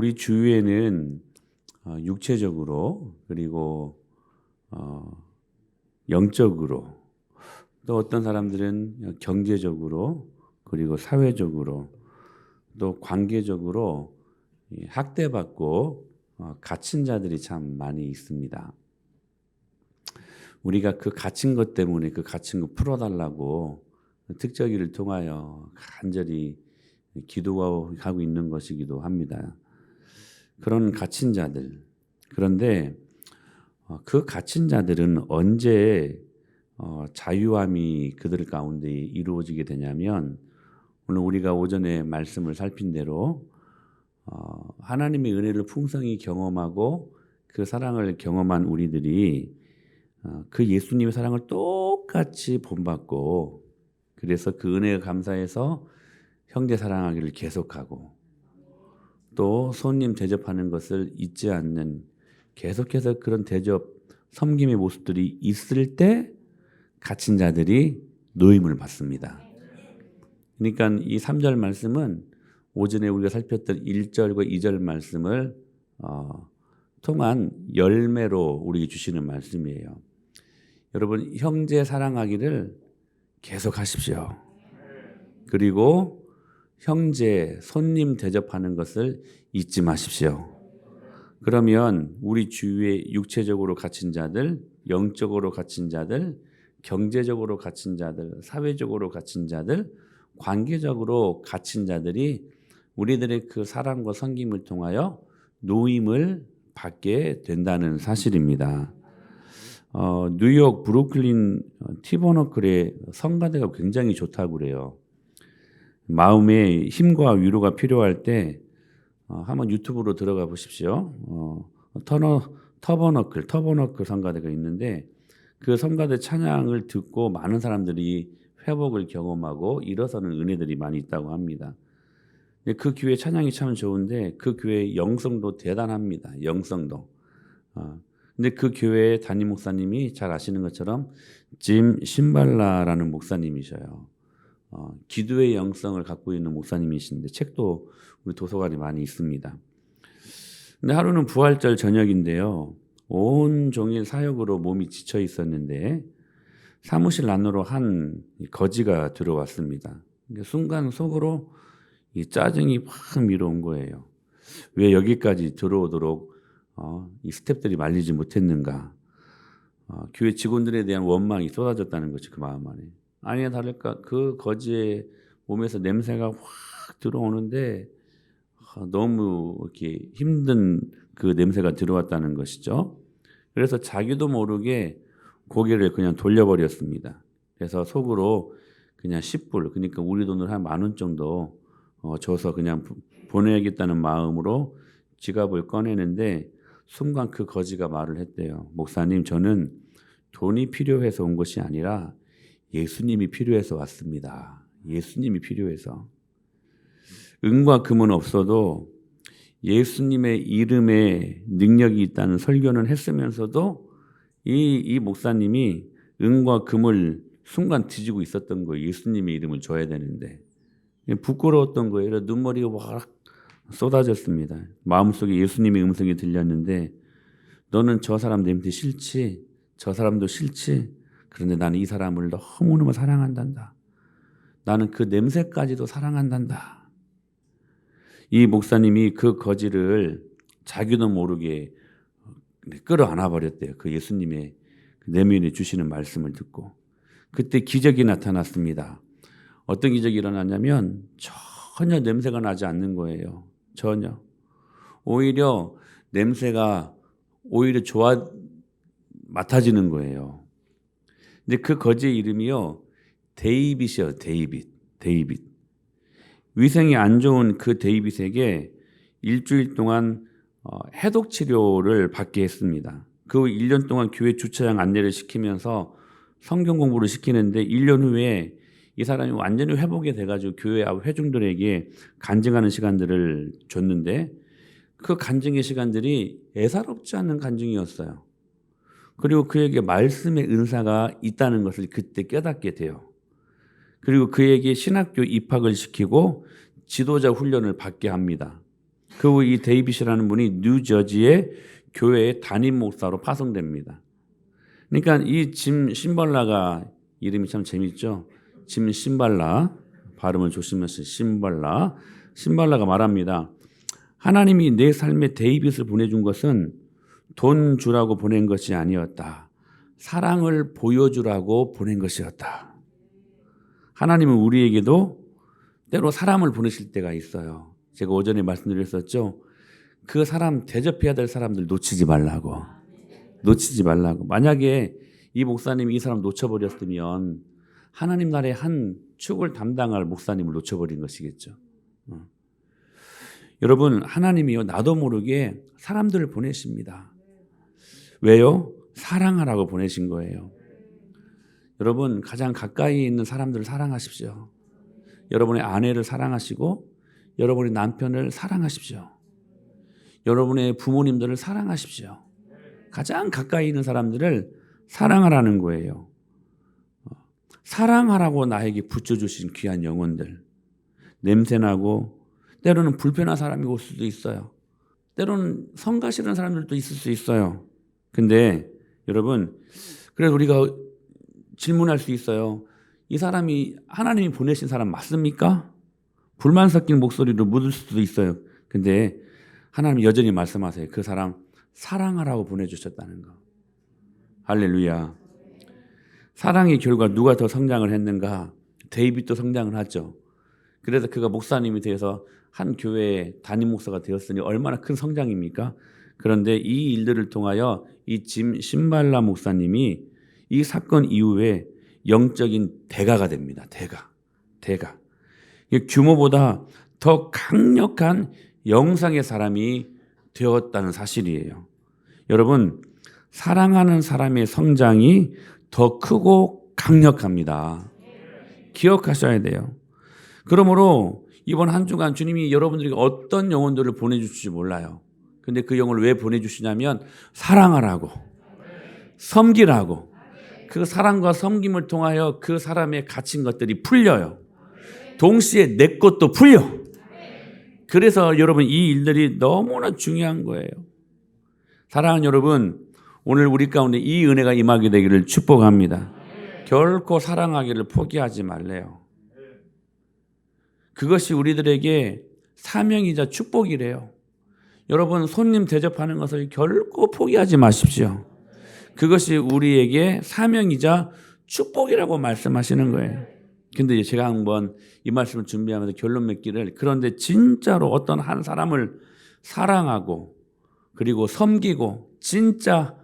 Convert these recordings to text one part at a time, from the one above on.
우리 주위에는 육체적으로 그리고 영적으로 또 어떤 사람들은 경제적으로 그리고 사회적으로 또 관계적으로 학대받고 갇힌 자들이 참 많이 있습니다. 우리가 그 갇힌 것 때문에 그 갇힌 거 풀어달라고 특별기를 통하여 간절히 기도하고 있는 것이기도 합니다. 그런 갇힌 자들. 그런데 그 갇힌 자들은 언제 자유함이 그들 가운데 이루어지게 되냐면 오늘 우리가 오전에 말씀을 살핀 대로 하나님의 은혜를 풍성히 경험하고 그 사랑을 경험한 우리들이 그 예수님의 사랑을 똑같이 본받고 그래서 그 은혜에 감사해서 형제 사랑하기를 계속하고 또 손님 대접하는 것을 잊지 않는 계속해서 그런 대접 섬김의 모습들이 있을 때 갇힌 자들이 노임을 받습니다. 그러니까 이 3절 말씀은 오전에 우리가 살폈던 1절과 2절 말씀을 통한 열매로 우리에게 주시는 말씀이에요. 여러분 형제 사랑하기를 계속하십시오. 그리고 형제 손님 대접하는 것을 잊지 마십시오. 그러면 우리 주위에 육체적으로 갇힌 자들, 영적으로 갇힌 자들, 경제적으로 갇힌 자들, 사회적으로 갇힌 자들, 관계적으로 갇힌 자들이 우리들의 그 사랑과 섬김을 통하여 노임을 받게 된다는 사실입니다. 뉴욕 브루클린 티버너클의 성가대가 굉장히 좋다고 그래요. 마음에 힘과 위로가 필요할 때 한번 유튜브로 들어가 보십시오. 터버너클 성가대가 있는데 그 성가대 찬양을 듣고 많은 사람들이 회복을 경험하고 일어서는 은혜들이 많이 있다고 합니다. 그 교회 찬양이 참 좋은데 그 교회 영성도 대단합니다. 영성도. 근데 그 교회의 담임 목사님이 잘 아시는 것처럼 짐 신발라라는 목사님이셔요. 기도의 영성을 갖고 있는 목사님이신데 책도 우리 도서관에 많이 있습니다. 근데 하루는 부활절 저녁인데요. 온종일 사역으로 몸이 지쳐 있었는데 사무실 안으로 한 거지가 들어왔습니다. 순간 속으로 이 짜증이 확 밀어온 거예요. 왜 여기까지 들어오도록 이 스태프들이 말리지 못했는가? 교회 직원들에 대한 원망이 쏟아졌다는 것이 그 마음 안에. 아니나 다를까 그 거지의 몸에서 냄새가 확 들어오는데 너무 이렇게 힘든 그 냄새가 들어왔다는 것이죠. 그래서 자기도 모르게 고개를 그냥 돌려버렸습니다. 그래서 속으로 그냥 10불, 그러니까 우리 돈으로 한 10,000원 정도 줘서 그냥 보내야겠다는 마음으로 지갑을 꺼내는데 순간 그 거지가 말을 했대요. 목사님, 저는 돈이 필요해서 온 것이 아니라 예수님이 필요해서 왔습니다. 예수님이 필요해서. 은과 금은 없어도 예수님의 이름에 능력이 있다는 설교는 했으면서도 이 목사님이 은과 금을 순간 뒤지고 있었던 거예요. 예수님의 이름을 줘야 되는데. 부끄러웠던 거예요. 눈물이 확 쏟아졌습니다. 마음속에 예수님의 음성이 들렸는데 너는 저 사람 냄새 싫지? 저 사람도 싫지? 그런데 나는 이 사람을 너무너무 사랑한단다. 나는 그 냄새까지도 사랑한단다. 이 목사님이 그 거지를 자기도 모르게 끌어안아 버렸대요. 그 예수님의 내면에 주시는 말씀을 듣고. 그때 기적이 나타났습니다. 어떤 기적이 일어났냐면 전혀 냄새가 나지 않는 거예요. 전혀. 오히려 냄새가 오히려 맡아지는 거예요. 근데 그 거지의 이름이요. 데이빗이요. 데이빗. 위생이 안 좋은 그 데이빗에게 일주일 동안 해독 치료를 받게 했습니다. 그 1년 동안 교회 주차장 안내를 시키면서 성경 공부를 시키는데 1년 후에 이 사람이 완전히 회복이 돼가지고 교회 회중들에게 간증하는 시간들을 줬는데 그 간증의 시간들이 애사롭지 않은 간증이었어요. 그리고 그에게 말씀의 은사가 있다는 것을 그때 깨닫게 돼요. 그리고 그에게 신학교 입학을 시키고 지도자 훈련을 받게 합니다. 그 후 이 데이빗이라는 분이 뉴저지의 교회의 담임 목사로 파송됩니다. 그러니까 이 짐 심발라가 이름이 참 재밌죠. 짐 심발라, 발음을 조심해서 심발라가 말합니다. 하나님이 내 삶에 데이빗을 보내준 것은 돈 주라고 보낸 것이 아니었다. 사랑을 보여주라고 보낸 것이었다. 하나님은 우리에게도 때로 사람을 보내실 때가 있어요. 제가 오전에 말씀드렸었죠. 그 사람 대접해야 될 사람들 놓치지 말라고. 만약에 이 목사님이 이 사람 놓쳐버렸으면 하나님 나라의 한 축을 담당할 목사님을 놓쳐버린 것이겠죠. 여러분, 하나님이요 나도 모르게 사람들을 보내십니다. 왜요? 사랑하라고 보내신 거예요. 여러분, 가장 가까이 있는 사람들을 사랑하십시오. 여러분의 아내를 사랑하시고 여러분의 남편을 사랑하십시오. 여러분의 부모님들을 사랑하십시오. 가장 가까이 있는 사람들을 사랑하라는 거예요. 사랑하라고 나에게 붙여주신 귀한 영혼들. 냄새나고 때로는 불편한 사람이 올 수도 있어요. 때로는 성가 싫은 사람들도 있을 수 있어요. 근데 여러분, 그래서 우리가 질문할 수 있어요. 이 사람이 하나님이 보내신 사람 맞습니까? 불만 섞인 목소리로 묻을 수도 있어요. 근데 하나님 여전히 말씀하세요. 그 사람 사랑하라고 보내주셨다는 거. 할렐루야. 사랑의 결과 누가 더 성장을 했는가? 데이빗도 성장을 하죠. 그래서 그가 목사님이 되어서 한 교회의 담임 목사가 되었으니 얼마나 큰 성장입니까? 그런데 이 일들을 통하여 이 짐 심발라 목사님이 이 사건 이후에 영적인 대가가 됩니다. 대가. 규모보다 더 강력한 영상의 사람이 되었다는 사실이에요. 여러분, 사랑하는 사람의 성장이 더 크고 강력합니다. 기억하셔야 돼요. 그러므로 이번 한 주간 주님이 여러분들에게 어떤 영혼들을 보내주실지 몰라요. 근데 그 영혼을 왜 보내주시냐면 사랑하라고, 섬기라고. 그 사랑과 섬김을 통하여 그 사람의 갇힌 것들이 풀려요. 동시에 내 것도 풀려. 그래서 여러분 이 일들이 너무나 중요한 거예요. 사랑하는 여러분, 오늘 우리 가운데 이 은혜가 임하게 되기를 축복합니다. 결코 사랑하기를 포기하지 말래요. 그것이 우리들에게 사명이자 축복이래요. 여러분, 손님 대접하는 것을 결코 포기하지 마십시오. 그것이 우리에게 사명이자 축복이라고 말씀하시는 거예요. 근데 제가 한번 이 말씀을 준비하면서 결론 맺기를, 그런데 진짜로 어떤 한 사람을 사랑하고 그리고 섬기고 진짜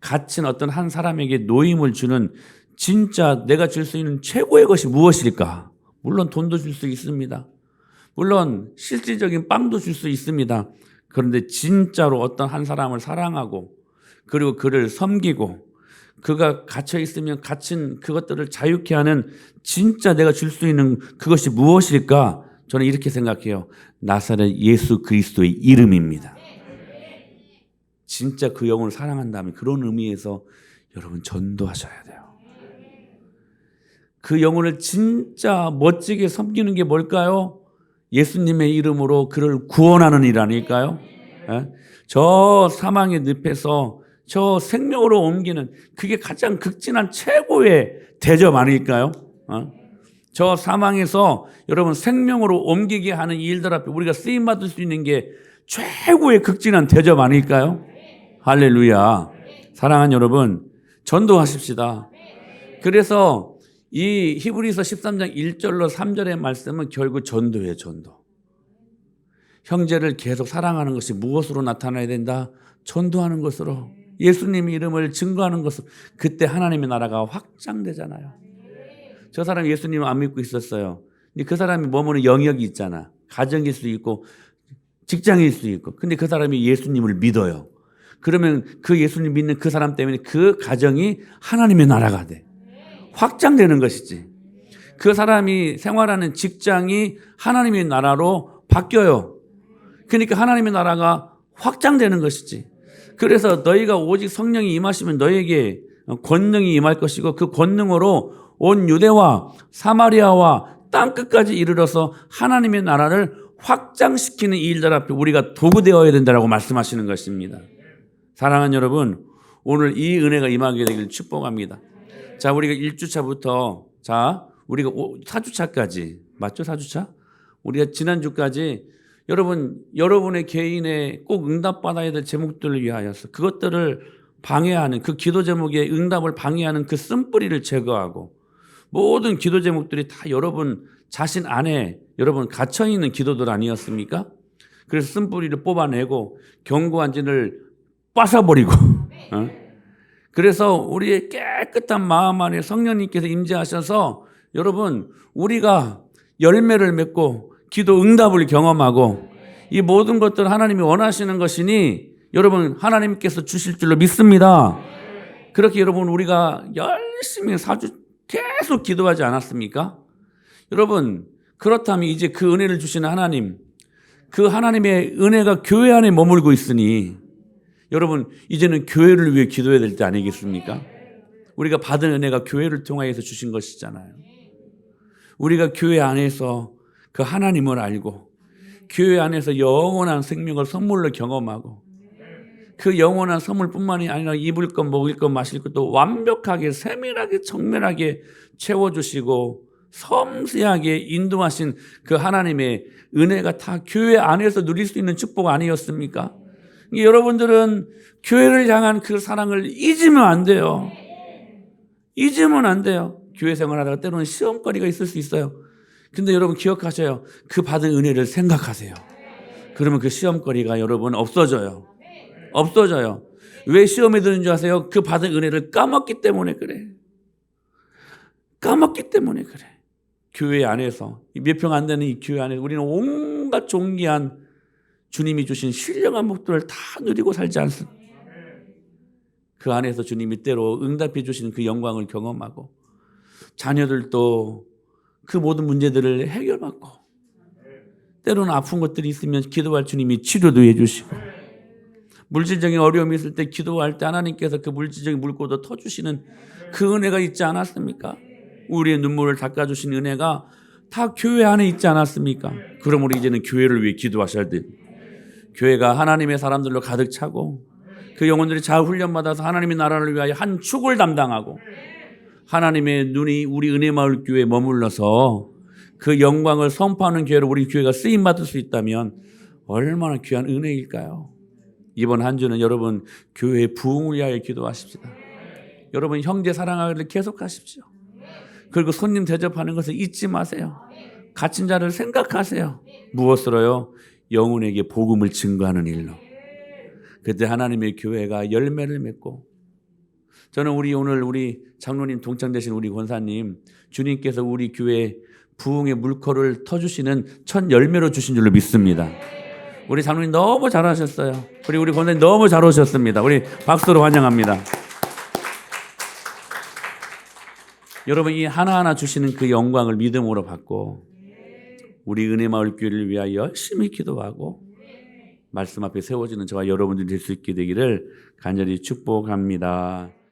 갇힌 어떤 한 사람에게 노임을 주는 진짜 내가 줄 수 있는 최고의 것이 무엇일까? 물론 돈도 줄 수 있습니다. 물론 실질적인 빵도 줄 수 있습니다. 그런데 진짜로 어떤 한 사람을 사랑하고 그리고 그를 섬기고 그가 갇혀 있으면 갇힌 그것들을 자유케 하는 진짜 내가 줄 수 있는 그것이 무엇일까? 저는 이렇게 생각해요. 나사렛 예수 그리스도의 이름입니다. 진짜 그 영혼을 사랑한다면 그런 의미에서 여러분 전도하셔야 돼요. 그 영혼을 진짜 멋지게 섬기는 게 뭘까요? 예수님의 이름으로 그를 구원하는 일 아닐까요? 저 사망의 늪에서 저 생명으로 옮기는 그게 가장 극진한 최고의 대접 아닐까요? 저 사망에서 여러분 생명으로 옮기게 하는 일들 앞에 우리가 쓰임받을 수 있는 게 최고의 극진한 대접 아닐까요? 할렐루야. 사랑하는 여러분, 전도하십시다. 그래서 이 히브리서 13장 1절로 3절의 말씀은 결국 전도예요. 전도. 형제를 계속 사랑하는 것이 무엇으로 나타나야 된다? 전도하는 것으로, 예수님 이름을 증거하는 것으로. 그때 하나님의 나라가 확장되잖아요. 저 사람이 예수님을 안 믿고 있었어요. 근데 그 사람이 머무는 영역이 있잖아. 가정일 수 있고 직장일 수 있고. 근데 그 사람이 예수님을 믿어요. 그러면 그 예수님 믿는 그 사람 때문에 그 가정이 하나님의 나라가 돼. 확장되는 것이지. 그 사람이 생활하는 직장이 하나님의 나라로 바뀌어요. 그러니까 하나님의 나라가 확장되는 것이지. 그래서 너희가 오직 성령이 임하시면 너희에게 권능이 임할 것이고 그 권능으로 온 유대와 사마리아와 땅끝까지 이르러서 하나님의 나라를 확장시키는 이 일들 앞에 우리가 도구되어야 된다고 말씀하시는 것입니다. 사랑하는 여러분, 오늘 이 은혜가 임하게 되기를 축복합니다. 자, 우리가 1주차부터 우리가 4주차까지 맞죠? 4주차? 우리가 지난주까지 여러분의 개인의 꼭 응답받아야 될 제목들을 위하여서 그것들을 방해하는 그 기도 제목의 응답을 방해하는 그 쓴뿌리를 제거하고 모든 기도 제목들이 다 여러분 자신 안에 여러분 갇혀있는 기도들 아니었습니까? 그래서 쓴뿌리를 뽑아내고 견고한 진을 빠사버리고 그래서 우리의 깨끗한 마음 안에 성령님께서 임재하셔서 여러분 우리가 열매를 맺고 기도 응답을 경험하고 이 모든 것들 하나님이 원하시는 것이니 여러분 하나님께서 주실 줄로 믿습니다. 그렇게 여러분 우리가 열심히 4주 계속 기도하지 않았습니까? 여러분 그렇다면 이제 그 은혜를 주시는 하나님, 그 하나님의 은혜가 교회 안에 머물고 있으니 여러분 이제는 교회를 위해 기도해야 될 때 아니겠습니까? 우리가 받은 은혜가 교회를 통하여서 주신 것이잖아요. 우리가 교회 안에서 그 하나님을 알고 교회 안에서 영원한 생명을 선물로 경험하고 그 영원한 선물뿐만이 아니라 입을 것, 먹을 것, 마실 것도 완벽하게 세밀하게 정밀하게 채워주시고 섬세하게 인도하신 그 하나님의 은혜가 다 교회 안에서 누릴 수 있는 축복 아니었습니까? 여러분들은 교회를 향한 그 사랑을 잊으면 안 돼요. 잊으면 안 돼요. 교회 생활하다가 때로는 시험거리가 있을 수 있어요. 근데 여러분 기억하셔요. 그 받은 은혜를 생각하세요. 그러면 그 시험거리가 여러분 없어져요. 없어져요. 왜 시험에 드는 줄 아세요? 그 받은 은혜를 까먹기 때문에 그래. 까먹기 때문에 그래. 교회 안에서 몇 평 안 되는 이 교회 안에서 우리는 온갖 존귀한 주님이 주신 신령한 목도를 다 누리고 살지 않습니까? 그 안에서 주님이 때로 응답해 주시는 그 영광을 경험하고 자녀들도 그 모든 문제들을 해결받고 때로는 아픈 것들이 있으면 기도할 주님이 치료도 해주시고 물질적인 어려움이 있을 때 기도할 때 하나님께서 그 물질적인 물고도 터주시는 그 은혜가 있지 않았습니까? 우리의 눈물을 닦아주신 은혜가 다 교회 안에 있지 않았습니까? 그러므로 이제는 교회를 위해 기도하셔야 돼요. 교회가 하나님의 사람들로 가득 차고 그 영혼들이 잘 훈련받아서 하나님의 나라를 위하여 한 축을 담당하고 하나님의 눈이 우리 은혜마을 교회에 머물러서 그 영광을 선포하는 교회로 우리 교회가 쓰임받을 수 있다면 얼마나 귀한 은혜일까요? 이번 한 주는 여러분 교회의 부흥을 위하여 기도하십시다. 여러분 형제 사랑하기를 계속하십시오. 그리고 손님 대접하는 것을 잊지 마세요. 갇힌 자를 생각하세요. 무엇으로요? 영혼에게 복음을 증거하는 일로. 그때 하나님의 교회가 열매를 맺고 저는 오늘 우리 장로님 동창되신 우리 권사님 주님께서 우리 교회 부흥의 물꼬를 터주시는 첫 열매로 주신 줄로 믿습니다. 우리 장로님 너무 잘하셨어요. 우리 권사님 너무 잘 오셨습니다. 우리 박수로 환영합니다. 여러분 이 하나하나 주시는 그 영광을 믿음으로 받고 우리 은혜마을 교회를 위하여 열심히 기도하고 말씀 앞에 세워지는 저와 여러분들이 될 수 있게 되기를 간절히 축복합니다.